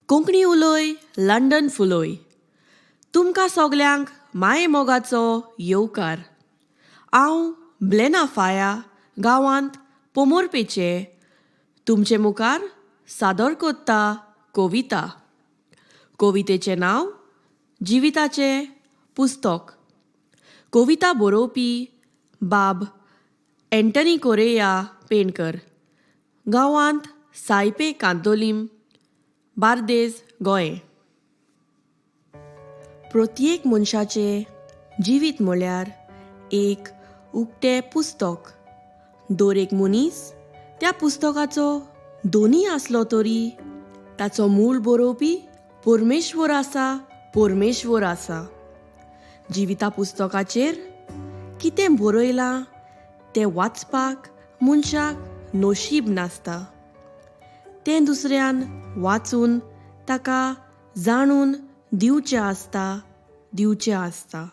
Konkani उलोय, London फुलोय. तुमकां सगल्यांक माये मोगाचो येवकार. हांव ब्लेना फाया गांवांत पोमोरपेचे तुमचे मुखार सादर कोत्ता कविता. कवितेचें नांव जिविताचें पुस्तक. कविता बरोवपी बाब एंटनी कोरेया पेंडकर. गांवांत सायपे कांतोलीम, बार्देस, गोंय. प्रत्येक मनशाचें जिवीत म्हळ्यार एक उक्तें पुस्तक. दर एक मनीस त्या पुस्तकाचो दोनी आसलो तरी ताचो मूळ बरोवपी परमेश्वर आसा. जिविता पुस्तकाचेर कितें बरयलां तें वाचपाक मनशाक नशीब नासता. तें दुसऱ्यान वाचून ताका जाणून दिवचें आसता.